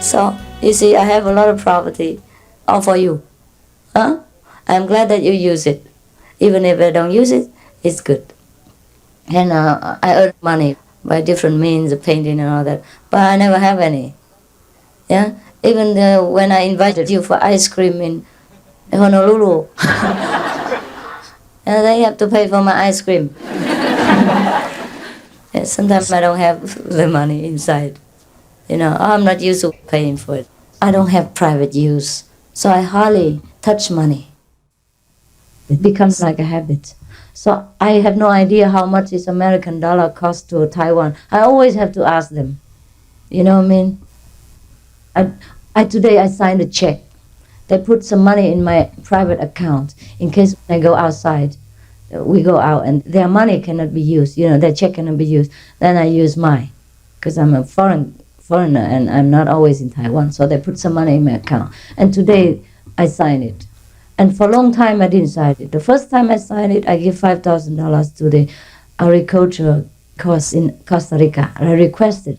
So, you see, I have a lot of property, all for you. Huh? I'm glad that you use it. Even if I don't use it, it's good. And I earn money by different means of painting and all that, but I never have any. Yeah, even when I invited you for ice cream in Honolulu, and they have to pay for my ice cream. Yeah, sometimes I don't have the money inside. I'm not used to paying for it. I don't have private use, so I hardly touch money. It becomes like a habit. So I have no idea how much this American dollar costs to Taiwan. I always have to ask them. You know what I mean? Today I signed a check. They put some money in my private account in case I go outside. We go out and their money cannot be used. Their check cannot be used. Then I use mine because I'm a foreigner and I'm not always in Taiwan. So they put some money in my account. And today I signed it. And for a long time I didn't sign it. The first time I signed it, I gave $5,000 to the agriculture course in Costa Rica. I requested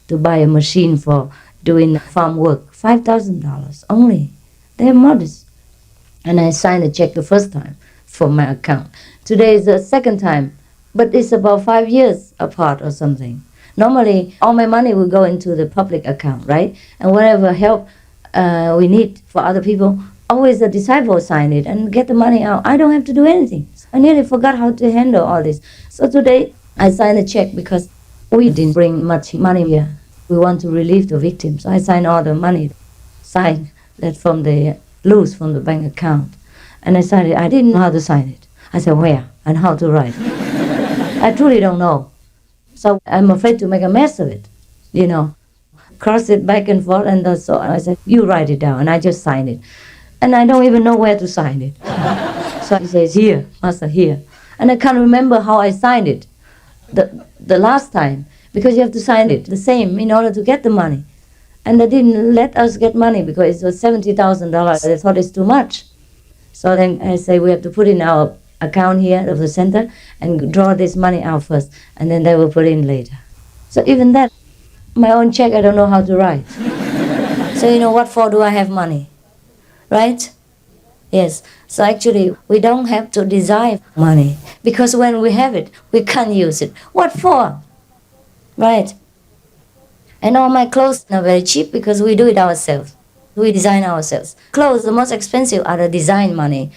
to buy a machine for doing farm work. $5,000 only. They're modest. And I signed a check the first time for my account. Today is the second time, but it's about 5 years apart or something. Normally, all my money will go into the public account, right? And whatever help we need for other people, always the disciple sign it and get the money out. I don't have to do anything. I nearly forgot how to handle all this. So today, I signed a check because we didn't bring much money here. We want to relieve the victims. So I signed all the money, signed that from the loose from the bank account. And I signed it. I didn't know how to sign it. I said, where and how to write. I truly don't know. So I'm afraid to make a mess of it, cross it back and forth. And so I said, you write it down. And I just signed it. And I don't even know where to sign it. So he says, here, Master, here. And I can't remember how I signed it the last time, because you have to sign it the same in order to get the money. And they didn't let us get money because it was $70,000. They thought it's too much. So then I say, we have to put in our account here of the center and draw this money out first, and then they will put in later. So even that, my own check, I don't know how to write. So what for do I have money? Right? Yes. So actually, we don't have to desire money, because when we have it, we can't use it. What for? Right? And all my clothes are very cheap because we do it ourselves. We design ourselves. Clothes, the most expensive are the design money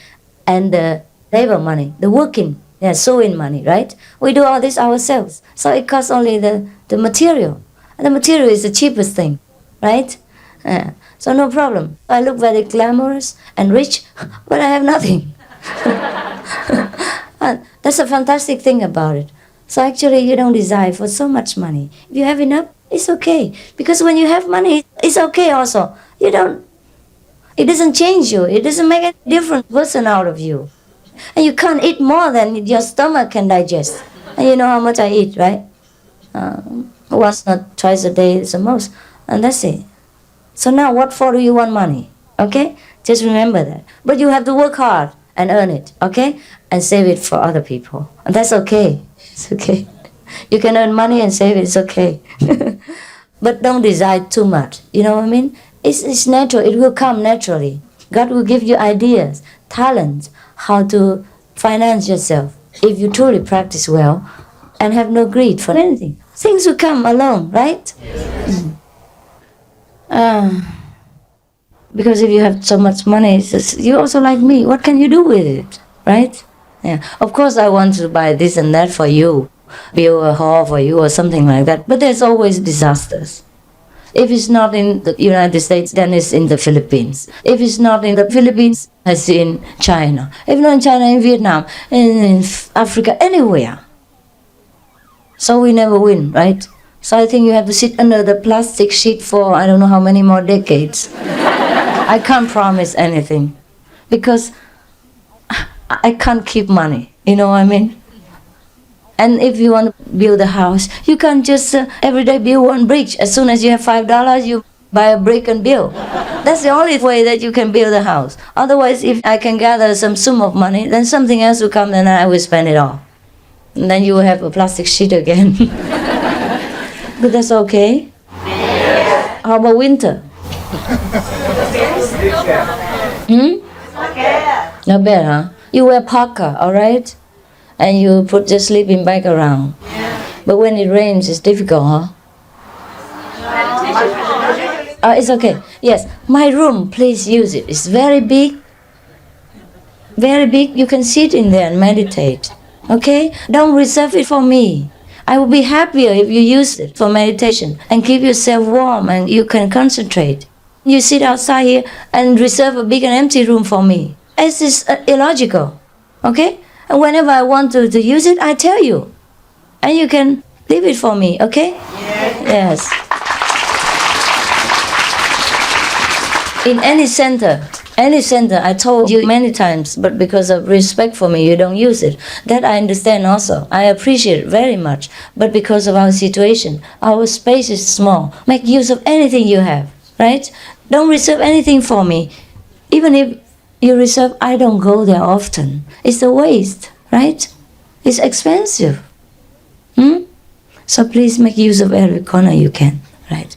and the labor money, the working, sewing money, right? We do all this ourselves. So it costs only the material. And the material is the cheapest thing, right? So no problem. I look very glamorous and rich, but I have nothing. And that's a fantastic thing about it. So actually you don't desire for so much money. If you have enough, it's okay. Because when you have money, it's okay also. It doesn't change you. It doesn't make a different person out of you. And you can't eat more than your stomach can digest. And you know how much I eat, right? Once or twice a day is the most. And that's it. So now what for do you want money? Okay? Just remember that. But you have to work hard and earn it, okay? And save it for other people. And that's okay. It's okay. You can earn money and save it, it's okay. But don't desire too much. You know what I mean? It's natural. It will come naturally. God will give you ideas, talents, how to finance yourself. If you truly practice well and have no greed for anything, things will come along, right? Yes. Because if you have so much money, you're also like me. What can you do with it, right? Yeah. Of course, I want to buy this and that for you, build a hall for you or something like that. But there's always disasters. If it's not in the United States, then it's in the Philippines. If it's not in the Philippines, it's in China. If not in China, in Vietnam, in Africa, anywhere. So we never win, right? So I think you have to sit under the plastic sheet for I don't know how many more decades. I can't promise anything because I can't keep money. You know what I mean? And if you want to build a house, you can't just every day build one brick. As soon as you have $5, you buy a brick and build. That's the only way that you can build a house. Otherwise, if I can gather some sum of money, then something else will come and I will spend it all. And then you will have a plastic sheet again. But that's okay. How about winter? Not bad, huh? You wear parka, all right? And you put your sleeping bag around. But when it rains, it's difficult, huh? It's okay. Yes, my room, please use it. It's very big. Very big. You can sit in there and meditate. Okay? Don't reserve it for me. I will be happier if you use it for meditation and keep yourself warm and you can concentrate. You sit outside here and reserve a big and empty room for me. It's just illogical. Okay? And whenever I want to use it, I tell you. And you can leave it for me, okay? Yes. In any center, I told you many times, but because of respect for me, you don't use it. That I understand also. I appreciate it very much. But because of our situation, our space is small. Make use of anything you have, right? Don't reserve anything for me. Even if you reserve, I don't go there often. It's a waste, right? It's expensive. So please make use of every corner you can, right?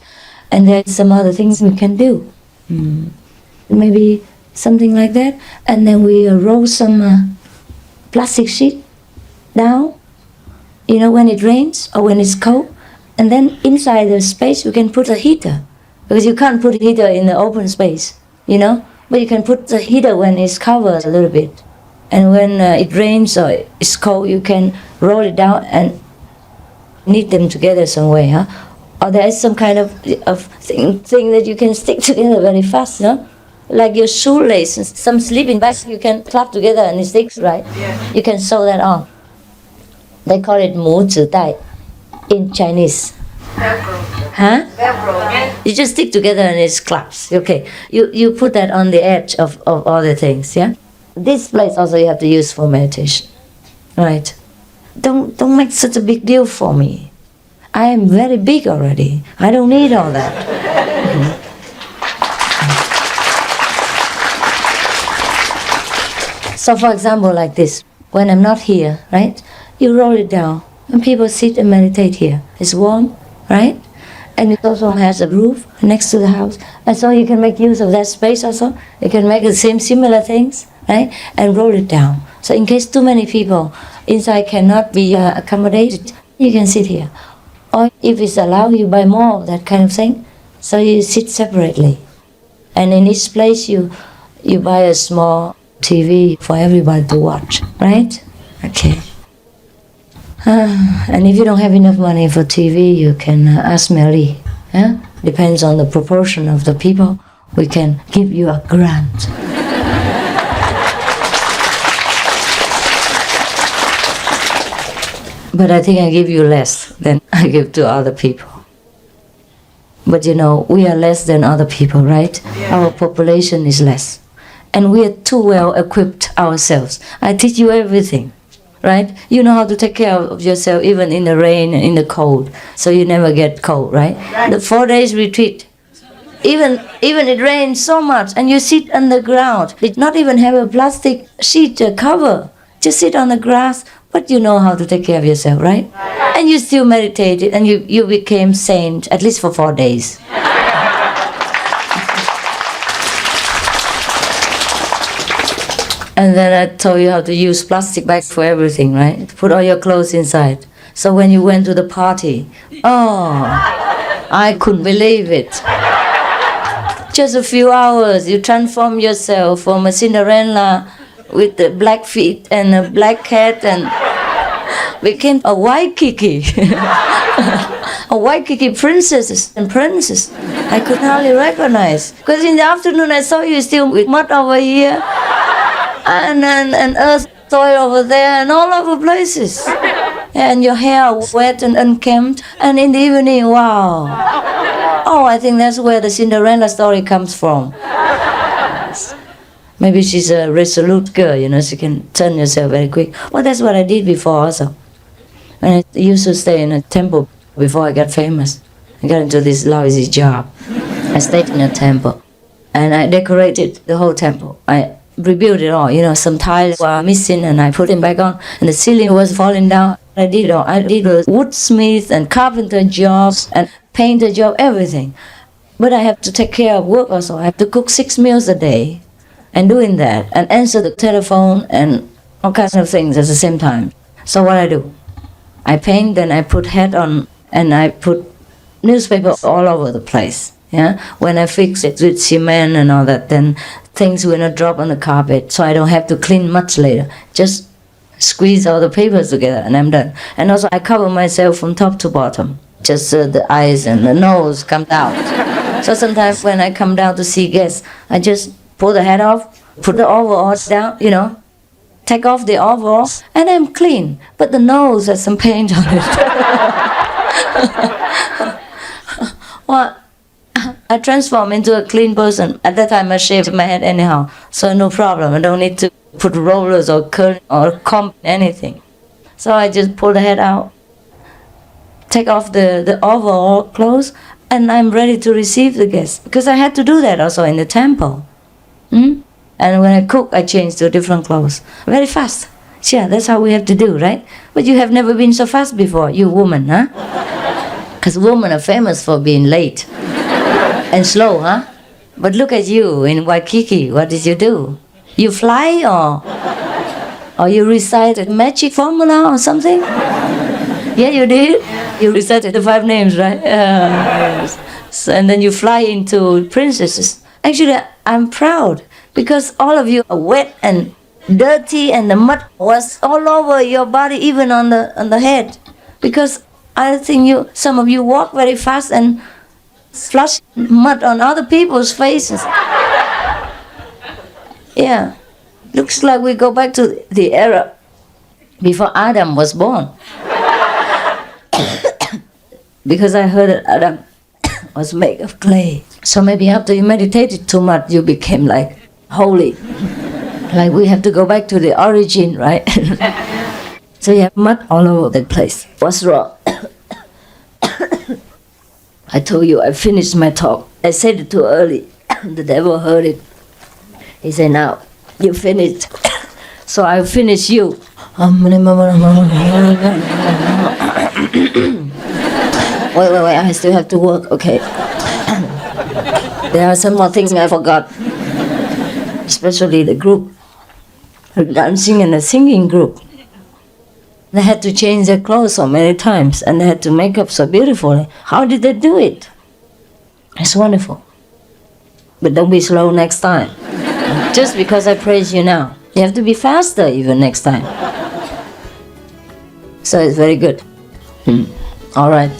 And there's some other things we can do. Maybe something like that. And then we roll some plastic sheet down, when it rains or when it's cold. And then inside the space, we can put a heater. Because you can't put a heater in the open space, But you can put the heater when it's covered a little bit. And when it rains or it's cold, you can roll it down and knit them together some way, huh? Or there is some kind of thing that you can stick together very fast, no? Like your shoelace, some sleeping bags you can clap together and it sticks, right? Yeah. You can sew that on. They call it 母子带 in Chinese. Velcro. Huh? Velcro. You just stick together and it claps. Okay. You put that on the edge of all the things, yeah? This place also you have to use for meditation. Right. Don't make such a big deal for me. I am very big already. I don't need all that. So for example, like this, when I'm not here, right? You roll it down and people sit and meditate here. It's warm, right? And it also has a roof next to the house. And so you can make use of that space also. You can make the same similar things, right? And roll it down. So in case too many people inside cannot be accommodated, you can sit here. Or if it's allowed, you buy more of that kind of thing. So you sit separately. And in each place you buy a small TV for everybody to watch, right? Okay. And if you don't have enough money for TV, you can ask Mary. Yeah? Depends on the proportion of the people. We can give you a grant. But I think I give you less than I give to other people. But we are less than other people, right? Yeah. Our population is less. And we are too well equipped ourselves. I teach you everything, right? You know how to take care of yourself even in the rain and in the cold. So you never get cold, right? The 4 days retreat. Even it rains so much and you sit on the ground. Did not even have a plastic sheet cover. Just sit on the grass. But you know how to take care of yourself, right? And you still meditated and you became saint, at least for 4 days. And then I told you how to use plastic bags for everything, right? Put all your clothes inside. So when you went to the party, I couldn't believe it. Just a few hours, you transform yourself from a Cinderella with the black feet and a black hat and became a Waikiki. A Waikiki princess and princess. I could hardly recognize. Because in the afternoon I saw you still with mud over here and earth soil over there and all over places. And your hair wet and unkempt. And in the evening, wow. Oh, I think that's where the Cinderella story comes from. Maybe she's a resolute girl, she can turn herself very quick. Well, that's what I did before also. And I used to stay in a temple before I got famous. I got into this lousy job. I stayed in a temple. And I decorated the whole temple. I rebuilt it all. Some tiles were missing and I put them back on. And the ceiling was falling down. I did it all. I did a woodsmith and carpenter jobs and painter job, everything. But I have to take care of work also. I have to cook 6 meals a day and doing that and answer the telephone and all kinds of things at the same time. So what I do? I paint, then I put hat on and I put newspaper all over the place. Yeah, when I fix it with cement and all that, then things will not drop on the carpet, so I don't have to clean much later. Just squeeze all the papers together and I'm done. And also I cover myself from top to bottom. Just the eyes and the nose come out. So sometimes when I come down to see guests, I just pull the hat off, put the overalls down, take off the overall, and I'm clean. But the nose has some paint on it. Well, I transform into a clean person. At that time I shaved my head anyhow, so no problem. I don't need to put rollers or curl or comb anything. So I just pull the head out, take off the overall clothes, and I'm ready to receive the guests. Because I had to do that also in the temple. And when I cook, I change to different clothes. Very fast. Yeah, that's how we have to do, right? But you have never been so fast before, you woman, huh? Because women are famous for being late and slow, huh? But look at you in Waikiki. What did you do? You fly or you recite a magic formula or something? Yeah, you did. You recited the 5 names, right? Yes. So, and then you fly into princesses. Actually, I'm proud because all of you are wet and dirty, and the mud was all over your body, even on the head. Because I think some of you walk very fast and flush mud on other people's faces. Yeah, looks like we go back to the era before Adam was born. Because I heard that Adam was made of clay. So maybe after you meditated too much, you became like holy. Like we have to go back to the origin, right? So you have mud all over the place. What's wrong? I told you I finished my talk. I said it too early. The devil heard it. He said, now, you finished. So I'll finish you. Wait, I still have to work, okay. There are some more things I forgot. Especially the group, the dancing and the singing group. They had to change their clothes so many times and they had to make up so beautifully. How did they do it? It's wonderful. But don't be slow next time. Just because I praise you now. You have to be faster even next time. So it's very good. All right.